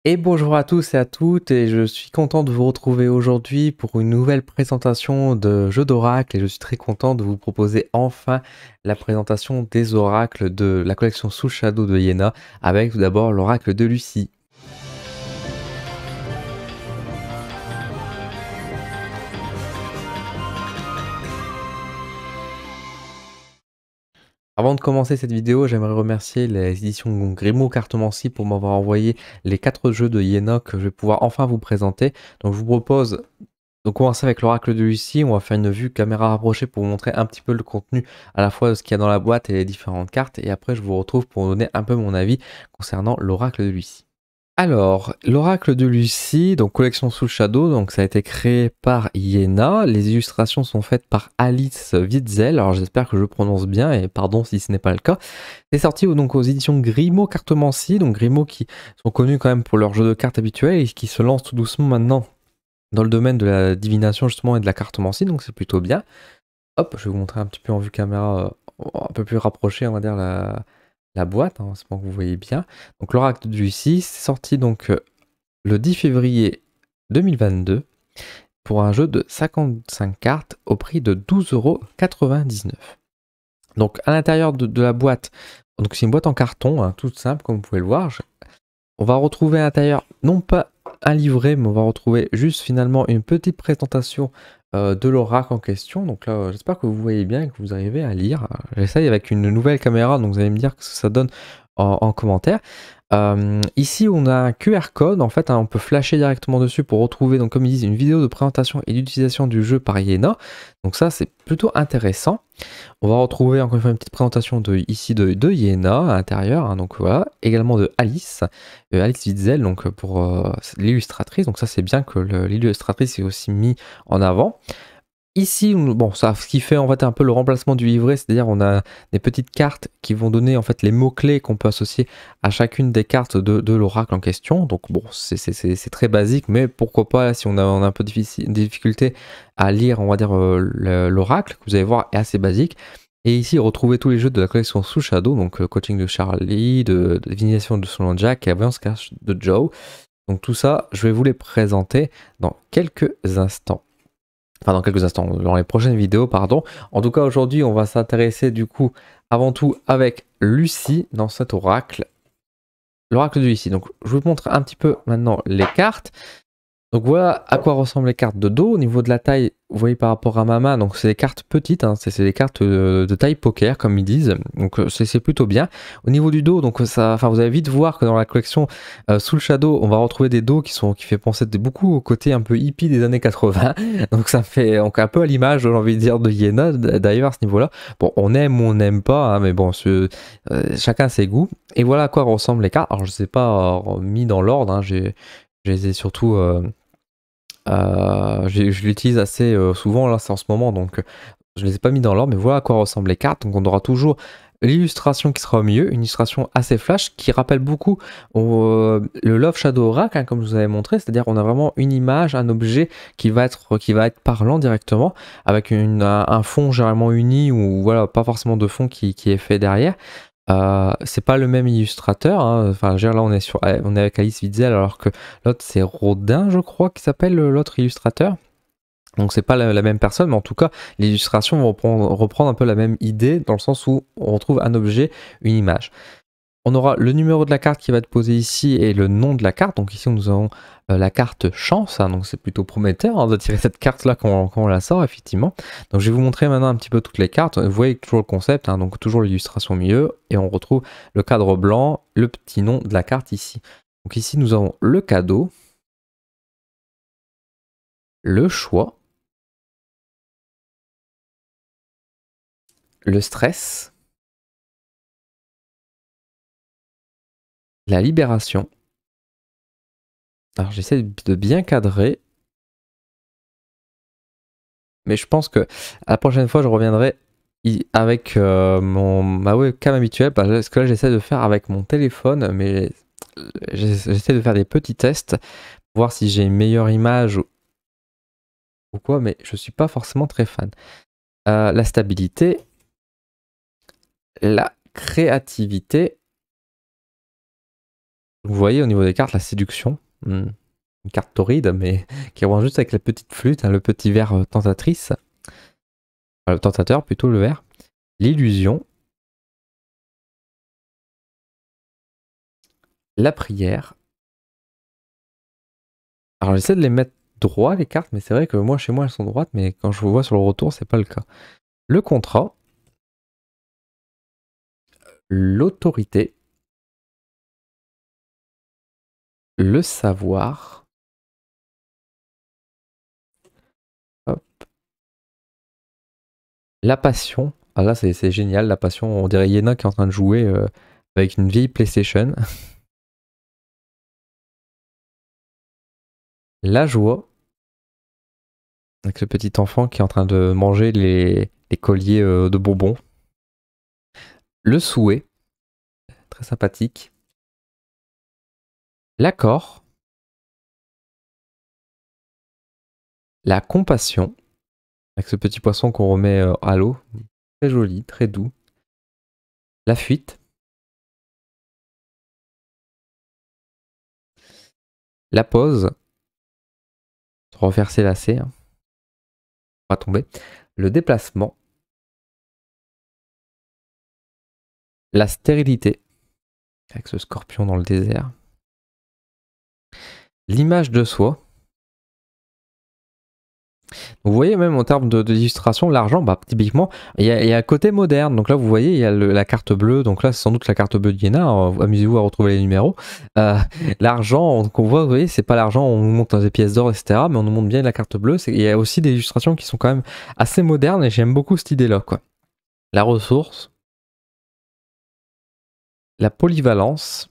Et bonjour à tous et à toutes, et je suis content de vous retrouver aujourd'hui pour une nouvelle présentation de jeux d'oracle, et je suis très content de vous proposer enfin la présentation des oracles de la collection Soul Shadow de Yena, avec tout d'abord l'oracle de Lucie. Avant de commencer cette vidéo, j'aimerais remercier les éditions Grimaud Cartomancie pour m'avoir envoyé les 4 jeux de Yena que je vais pouvoir enfin vous présenter. Donc je vous propose de commencer avec l'oracle de Lucie. On va faire une vue caméra rapprochée pour vous montrer un petit peu le contenu à la fois de ce qu'il y a dans la boîte et les différentes cartes. Et après je vous retrouve pour donner un peu mon avis concernant l'oracle de Lucie. Alors, l'oracle de Lucie, donc collection Soul Shadow, donc ça a été créé par Yena. Les illustrations sont faites par Alice Witzel. Alors j'espère que je prononce bien et pardon si ce n'est pas le cas. C'est sorti donc aux éditions Grimaud Cartomancie, donc Grimaud qui sont connus quand même pour leur jeu de cartes habituel et qui se lancent tout doucement maintenant dans le domaine de la divination justement et de la cartomancie, donc c'est plutôt bien. Hop, je vais vous montrer un petit peu en vue caméra un peu plus rapprochée, on va dire la boîte, hein, c'est bon que vous voyez bien. Donc l'oracle du Lucie, c'est sorti donc le 10 février 2022 pour un jeu de 55 cartes au prix de 12,99 €. Donc à l'intérieur de la boîte, donc c'est une boîte en carton, hein, toute simple comme vous pouvez le voir. On va retrouver à l'intérieur non pas un livret, mais on va retrouver juste finalement une petite présentation de l'oracle en question. Donc là, j'espère que vous voyez bien et que vous arrivez à lire. J'essaye avec une nouvelle caméra, donc vous allez me dire ce que ça donne en commentaire. Ici, on a un QR code, en fait, hein, on peut flasher directement dessus pour retrouver, donc comme ils disent, une vidéo de présentation et d'utilisation du jeu par Yena. Donc ça, c'est plutôt intéressant. On va retrouver encore une fois une petite présentation ici de Yena à l'intérieur, hein, donc voilà, également de Alice, Alice Witzel, donc pour l'illustratrice. Donc ça, c'est bien que l'illustratrice est aussi mis en avant. Ici, bon, ça, ce qui fait en fait un peu le remplacement du livret, c'est-à-dire on a des petites cartes qui vont donner en fait les mots-clés qu'on peut associer à chacune des cartes de l'oracle en question. Donc bon, c'est très basique, mais pourquoi pas si on a un peu de difficulté à lire, on va dire, l'oracle, que vous allez voir est assez basique. Et ici, retrouvez tous les jeux de la collection Soul Shadow, donc coaching de Charlie, de divination de Solon Jack et Voyance Cache de Joe. Donc tout ça, je vais vous les présenter dans quelques instants. Enfin, dans quelques instants, dans les prochaines vidéos, pardon. En tout cas, aujourd'hui, on va s'intéresser du coup, avant tout, avec Lucie dans cet oracle. L'oracle de Lucie. Donc, je vous montre un petit peu maintenant les cartes. Donc voilà à quoi ressemblent les cartes de dos. Au niveau de la taille, vous voyez par rapport à ma main, donc c'est des cartes petites, hein, c'est des cartes de taille poker comme ils disent, donc c'est plutôt bien. Au niveau du dos, donc ça, enfin vous allez vite voir que dans la collection Soul Shadow, on va retrouver des dos qui fait penser beaucoup au côté un peu hippie des années 80, donc ça fait donc un peu à l'image, j'ai envie de dire, de Yena d'ailleurs à ce niveau-là. Bon, on aime ou on n'aime pas, hein, mais bon, chacun ses goûts. Et voilà à quoi ressemblent les cartes. Alors je ne les ai pas mis dans l'ordre, hein, je les ai surtout je l'utilise assez souvent là, c'est en ce moment, donc je ne les ai pas mis dans l'ordre, mais voilà à quoi ressemblent les cartes. Donc on aura toujours l'illustration qui sera au milieu, une illustration assez flash qui rappelle beaucoup le Love Shadow Oracle, hein, comme je vous avais montré, c'est-à-dire on a vraiment une image, un objet qui va être parlant directement, avec un fond généralement uni, ou voilà, pas forcément de fond qui est fait derrière. C'est pas le même illustrateur, hein. Enfin, là on est avec Alice Witzel, alors que l'autre c'est Rodin, je crois, qui s'appelle l'autre illustrateur. Donc c'est pas la même personne, mais en tout cas les illustrations vont reprendre un peu la même idée, dans le sens où on retrouve un objet, une image. On aura le numéro de la carte qui va être posé ici et le nom de la carte. Donc ici nous avons la carte chance, hein, donc c'est plutôt prometteur, hein, de tirer cette carte là quand on la sort effectivement. Donc je vais vous montrer maintenant un petit peu toutes les cartes. Vous voyez toujours le concept, hein, donc toujours l'illustration au milieu, et on retrouve le cadre blanc, le petit nom de la carte ici. Donc ici nous avons le cadeau, le choix, le stress, la libération. Alors j'essaie de bien cadrer, mais je pense que la prochaine fois je reviendrai avec ma webcam habituelle, parce que là j'essaie de faire avec mon téléphone, mais j'essaie de faire des petits tests pour voir si j'ai une meilleure image ou quoi, mais je suis pas forcément très fan. La stabilité, la créativité, Vous voyez au niveau des cartes, la séduction. Une carte torride, mais qui reprend juste avec la petite flûte, hein, le petit ver tentatrice. Enfin, le tentateur plutôt, le ver. L'illusion. La prière. Alors j'essaie de les mettre droit les cartes, mais c'est vrai que moi chez moi elles sont droites, mais quand je vous vois sur le retour, c'est pas le cas. Le contrat. L'autorité. Le savoir. Hop. La passion. Ah là c'est génial, la passion. On dirait Yena qui est en train de jouer avec une vieille PlayStation. La joie. Avec le petit enfant qui est en train de manger les colliers de bonbons. Le souhait. Très sympathique. L'accord. La compassion. Avec ce petit poisson qu'on remet à l'eau. Très joli, très doux. La fuite. La pause. Se refaire ses lacets. Hein. Pas tomber. Le déplacement. La stérilité. Avec ce scorpion dans le désert. L'image de soi. Vous voyez même en termes d'illustration, l'argent, bah, typiquement, il y a un côté moderne. Donc là, vous voyez, il y a la carte bleue. Donc là, c'est sans doute la carte bleue de Yena. Amusez-vous à retrouver les numéros. L'argent qu'on voit, vous voyez, c'est pas l'argent, on nous montre des pièces d'or, etc. Mais on nous montre bien la carte bleue. Il y a aussi des illustrations qui sont quand même assez modernes et j'aime beaucoup cette idée-là, quoi. La ressource. La polyvalence.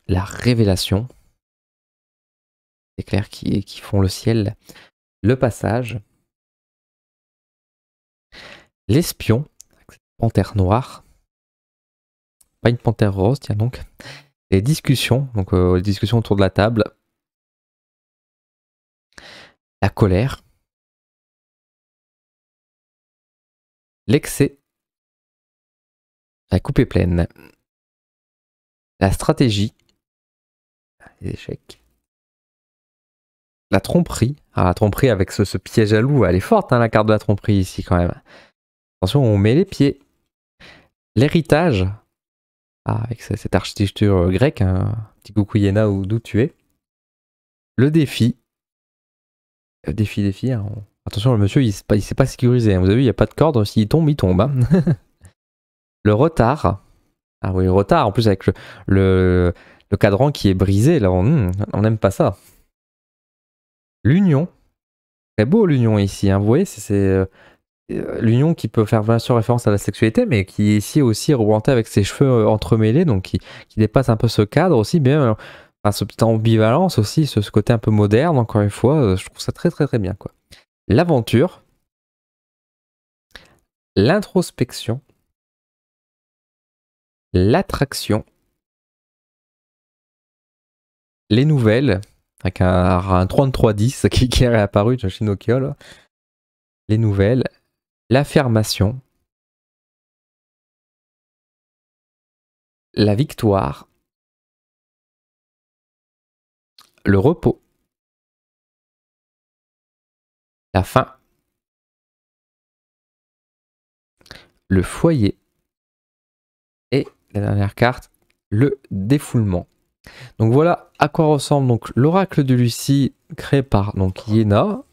La révélation. Éclairs qui font le ciel. Le passage. L'espion. Panthère noire. Pas une panthère rose, tiens donc. Les discussions, donc les discussions autour de la table. La colère. L'excès. La coupe est pleine. La stratégie. Les échecs. La tromperie. Ah, la tromperie avec ce piège à loup, elle est forte, hein, la carte de la tromperie ici quand même. Attention, on met les pieds. L'héritage. Ah, avec cette architecture grecque, hein, petit coucou Yena ou d'où tu es. Le défi. Défi. Hein. Attention, le monsieur, il ne s'est pas sécurisé. Hein. Vous avez vu, il n'y a pas de corde. S'il tombe, il tombe. Hein. Le retard. Ah oui, le retard. En plus, avec le cadran qui est brisé, là, on n'aime pas ça. L'union. Très beau l'union ici. Hein. Vous voyez, c'est l'union qui peut faire bien sûr référence à la sexualité, mais qui est ici aussi représenté avec ses cheveux entremêlés, donc qui dépasse un peu ce cadre aussi, bien. Enfin, ce petit ambivalence aussi, ce côté un peu moderne, encore une fois, je trouve ça très très très bien, quoi. L'aventure. L'introspection. L'attraction. Les nouvelles, avec un 3310 qui est réapparu chez Nokia, là. Les nouvelles. L'affirmation. La victoire. Le repos. La fin. Le foyer. Et la dernière carte, le défoulement. Donc voilà à quoi ressemble donc l'oracle de Lucie créé par donc Yena.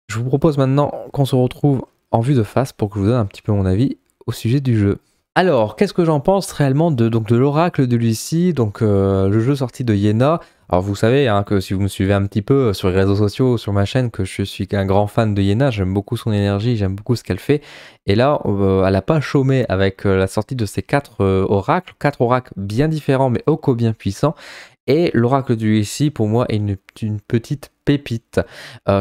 Je vous propose maintenant qu'on se retrouve en vue de face pour que je vous donne un petit peu mon avis au sujet du jeu. Alors, qu'est-ce que j'en pense réellement de l'oracle de Lucie, donc le jeu sorti de Yena. Alors vous savez hein, que si vous me suivez un petit peu sur les réseaux sociaux, sur ma chaîne, que je suis un grand fan de Yena, j'aime beaucoup son énergie, j'aime beaucoup ce qu'elle fait. Et là, elle n'a pas chômé avec la sortie de ces 4 oracles, 4 oracles bien différents mais ô combien puissants. Et l'oracle de Lucie, pour moi, est une petite pépite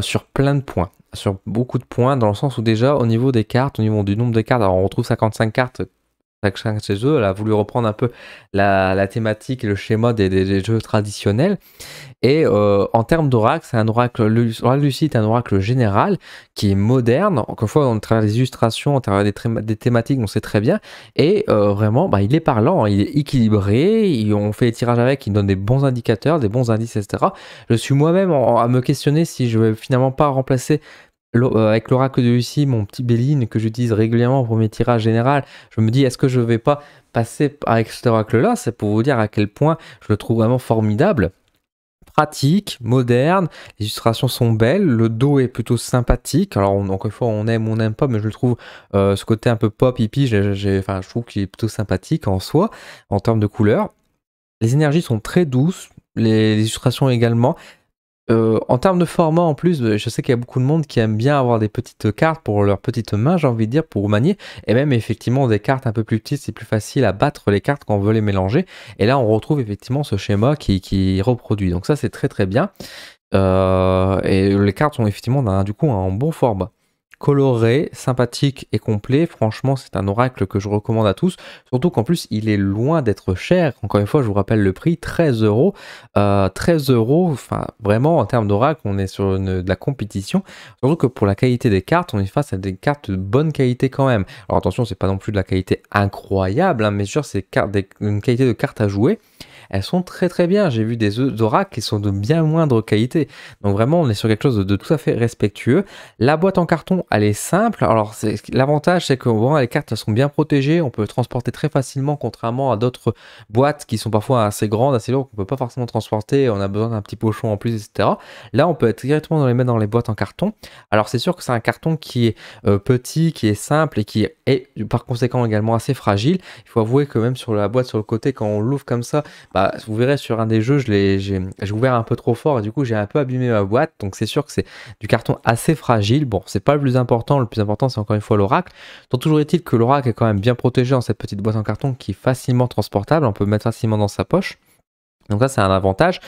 sur plein de points. Sur beaucoup de points, dans le sens où déjà, au niveau des cartes, au niveau du nombre de cartes, alors on retrouve 55 cartes chacun de chez eux. Elle a voulu reprendre un peu la thématique et le schéma des jeux traditionnels. Et en termes d'oracle, c'est un oracle, l'oracle Lucie est un oracle général qui est moderne. Encore une fois, on travers des illustrations, on travers des thématiques, on sait très bien. Et vraiment, bah, il est parlant, hein, il est équilibré, on fait les tirages avec, il donne des bons indicateurs, des bons indices, etc. Je suis moi-même à me questionner si je vais finalement pas remplacer avec l'oracle de Lucie, mon petit Béline que j'utilise régulièrement pour mes tirages général. Je me dis, est-ce que je vais pas passer avec cet oracle-là? C'est pour vous dire à quel point je le trouve vraiment formidable. Pratique, moderne, les illustrations sont belles, le dos est plutôt sympathique. Alors, encore une fois, on aime ou on n'aime pas, mais je le trouve, ce côté un peu pop, hippie, enfin, je trouve qu'il est plutôt sympathique en soi, en termes de couleurs. Les énergies sont très douces, les illustrations également. En termes de format, en plus, je sais qu'il y a beaucoup de monde qui aime bien avoir des petites cartes pour leurs petites mains, j'ai envie de dire, pour manier. Et même effectivement des cartes un peu plus petites, c'est plus facile à battre les cartes quand on veut les mélanger. Et là, on retrouve effectivement ce schéma qui reproduit. Donc ça, c'est très très bien. Et les cartes sont effectivement du coup un bon format. Coloré, sympathique et complet, franchement c'est un oracle que je recommande à tous, surtout qu'en plus il est loin d'être cher, encore une fois je vous rappelle le prix, 13 euros, 13 euros, enfin vraiment en termes d'oracle on est sur de la compétition, surtout que pour la qualité des cartes on est face à des cartes de bonne qualité quand même. Alors attention c'est pas non plus de la qualité incroyable, hein, mais sûr c'est une qualité de cartes à jouer. Elles sont très très bien. J'ai vu des oracles qui sont de bien moindre qualité. Donc vraiment, on est sur quelque chose de tout à fait respectueux. La boîte en carton, elle est simple. Alors l'avantage, c'est que bon, les cartes elles sont bien protégées. On peut transporter très facilement, contrairement à d'autres boîtes qui sont parfois assez grandes, assez lourdes, qu'on peut pas forcément transporter. On a besoin d'un petit pochon en plus, etc. Là, on peut être directement les mettre dans les boîtes en carton. Alors c'est sûr que c'est un carton qui est petit, qui est simple et qui est par conséquent également assez fragile. Il faut avouer que même sur la boîte, sur le côté, quand on l'ouvre comme ça, bah, vous verrez sur un des jeux, j'ai ouvert un peu trop fort et du coup j'ai un peu abîmé ma boîte. Donc c'est sûr que c'est du carton assez fragile. Bon, c'est pas le plus important. Le plus important, c'est encore une fois l'oracle. Donc toujours est-il que l'oracle est quand même bien protégé dans cette petite boîte en carton qui est facilement transportable. On peut le mettre facilement dans sa poche. Donc ça, c'est un avantage.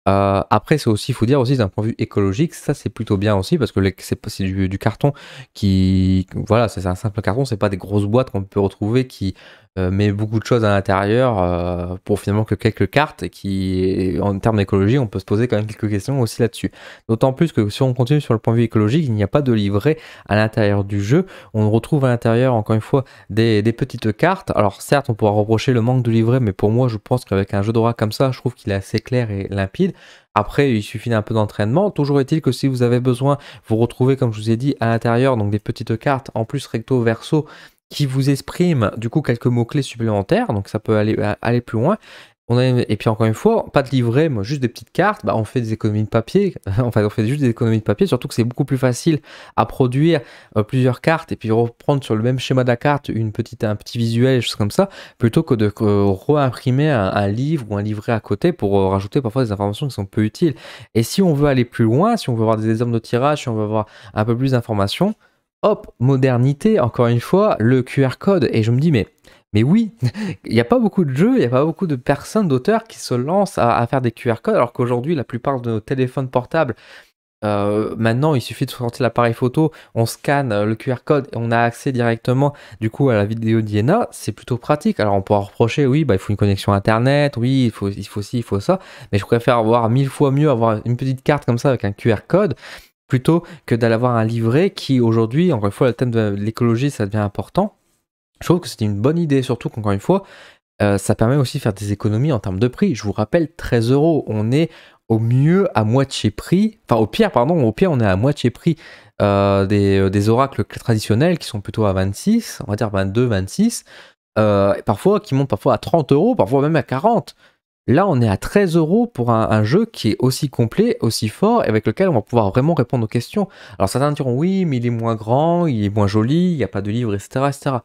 Après, c'est aussi, il faut dire aussi d'un point de vue écologique, ça c'est plutôt bien aussi parce que c'est du carton qui, voilà, c'est un simple carton, c'est pas des grosses boîtes qu'on peut retrouver qui met beaucoup de choses à l'intérieur pour finalement que quelques cartes et qui, en termes d'écologie, on peut se poser quand même quelques questions aussi là-dessus. D'autant plus que si on continue sur le point de vue écologique, il n'y a pas de livret à l'intérieur du jeu. On retrouve à l'intérieur, encore une fois, des petites cartes. Alors certes, on pourra reprocher le manque de livret, mais pour moi, je pense qu'avec un jeu d'oracle comme ça, je trouve qu'il est assez clair et limpide. Après, il suffit d'un peu d'entraînement. Toujours est-il que si vous avez besoin, vous retrouvez, comme je vous ai dit, à l'intérieur, donc des petites cartes, en plus recto verso, qui vous expriment du coup quelques mots-clés supplémentaires. Donc ça peut aller plus loin. Et puis encore une fois, pas de livret, mais juste des petites cartes, bah, on fait des économies de papier, enfin on fait juste des économies de papier, surtout que c'est beaucoup plus facile à produire plusieurs cartes et puis reprendre sur le même schéma de la carte un petit visuel, des choses comme ça, plutôt que de réimprimer un livre ou un livret à côté pour rajouter parfois des informations qui sont peu utiles. Et si on veut aller plus loin, si on veut avoir des exemples de tirage, si on veut avoir un peu plus d'informations, hop, modernité, encore une fois, le QR code, et je me dis mais oui, il n'y a pas beaucoup de jeux, il n'y a pas beaucoup de personnes, d'auteurs qui se lancent à faire des QR codes, alors qu'aujourd'hui, la plupart de nos téléphones portables, maintenant, il suffit de sortir l'appareil photo, on scanne le QR code et on a accès directement du coup à la vidéo d'Iena. C'est plutôt pratique. Alors on peut en reprocher, oui, bah, il faut une connexion internet, oui, il faut ci, il faut ça, mais je préfère avoir 1000 fois mieux avoir une petite carte comme ça avec un QR code plutôt que d'aller avoir un livret qui aujourd'hui, encore une fois, le thème de l'écologie, ça devient important. Je trouve que c'est une bonne idée, surtout qu'encore une fois, ça permet aussi de faire des économies en termes de prix. Je vous rappelle, 13 euros, on est au mieux à moitié prix, enfin au pire, pardon, au pire, on est à moitié prix des oracles traditionnels qui sont plutôt à 26, on va dire 22, 26, parfois qui montent parfois à 30 euros, parfois même à 40. Là, on est à 13 euros pour un jeu qui est aussi complet, aussi fort, et avec lequel on va pouvoir vraiment répondre aux questions. Alors certains diront, oui, mais il est moins grand, il est moins joli, il n'y a pas de livre, etc., etc.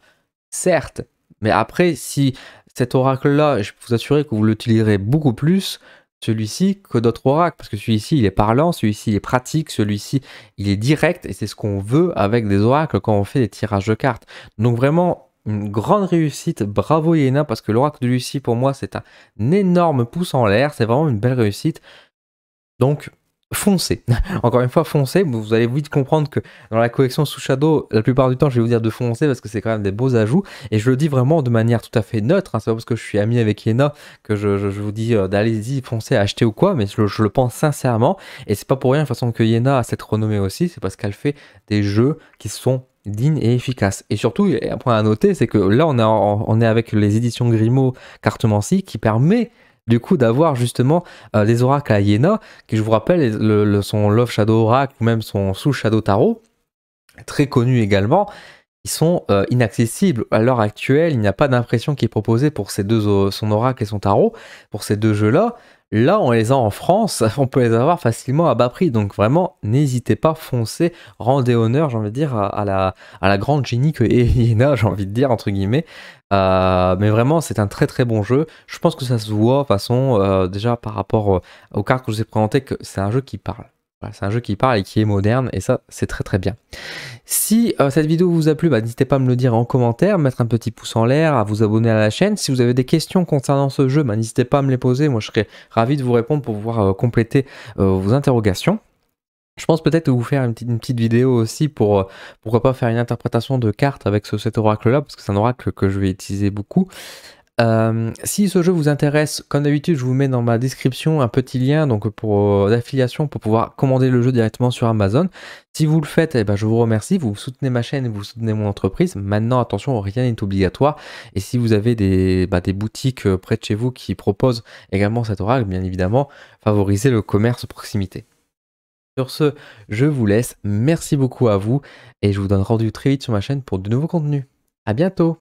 Certes, mais après, si cet oracle-là, je peux vous assurer que vous l'utiliserez beaucoup plus, celui-ci, que d'autres oracles, parce que celui-ci, il est parlant, celui-ci, il est pratique, celui-ci, il est direct, et c'est ce qu'on veut avec des oracles quand on fait des tirages de cartes. Donc vraiment, une grande réussite, bravo Iena, parce que l'oracle de Lucie, pour moi, c'est un énorme pouce en l'air, c'est vraiment une belle réussite. Donc, foncez. Encore une fois, foncez. Vous allez vite comprendre que dans la collection sous Shadow, la plupart du temps, je vais vous dire de foncer parce que c'est quand même des beaux ajouts. Et je le dis vraiment de manière tout à fait neutre. Hein. C'est pas parce que je suis ami avec Yena que je vous dis d'allez-y, foncez, acheter ou quoi. Mais je le pense sincèrement. Et c'est pas pour rien, de toute façon, que Yena a cette renommée aussi. C'est parce qu'elle fait des jeux qui sont dignes et efficaces. Et surtout, un point à noter, c'est que là, on est avec les éditions Grimaud Cartomancie qui permet du coup d'avoir justement les oracles à Yena, qui je vous rappelle son Love Shadow Oracle ou même son Soul Shadow Tarot, très connu également, ils sont inaccessibles à l'heure actuelle. Il n'y a pas d'impression qui est proposée pour ces deux, son oracle et son tarot, pour ces deux jeux-là. Là, on les a en France, on peut les avoir facilement à bas prix. Donc vraiment, n'hésitez pas, foncez, rendez honneur, j'ai envie de dire, à la grande génie que est Yena, j'ai envie de dire, entre guillemets. Mais vraiment, c'est un très très bon jeu. Je pense que ça se voit, de toute façon, déjà par rapport aux cartes que je vous ai présentées, que c'est un jeu qui parle. Voilà, c'est un jeu qui parle et qui est moderne, et ça, c'est très très bien. Si cette vidéo vous a plu, n'hésitez pas à me le dire en commentaire, mettre un petit pouce en l'air, à vous abonner à la chaîne. Si vous avez des questions concernant ce jeu, n'hésitez pas à me les poser. Moi, je serais ravi de vous répondre pour pouvoir compléter vos interrogations. Je pense peut-être vous faire une petite vidéo aussi pour, pourquoi pas faire une interprétation de cartes avec cet oracle-là, parce que c'est un oracle que je vais utiliser beaucoup. Si ce jeu vous intéresse, comme d'habitude, je vous mets dans ma description un petit lien donc pour d'affiliation pour pouvoir commander le jeu directement sur Amazon. Si vous le faites, je vous remercie, vous soutenez ma chaîne et vous soutenez mon entreprise. Maintenant, attention, rien n'est obligatoire. Et si vous avez des boutiques près de chez vous qui proposent également cet oracle, bien évidemment, favorisez le commerce proximité. Sur ce, je vous laisse. Merci beaucoup à vous et je vous donne rendez-vous très vite sur ma chaîne pour de nouveaux contenus. À bientôt!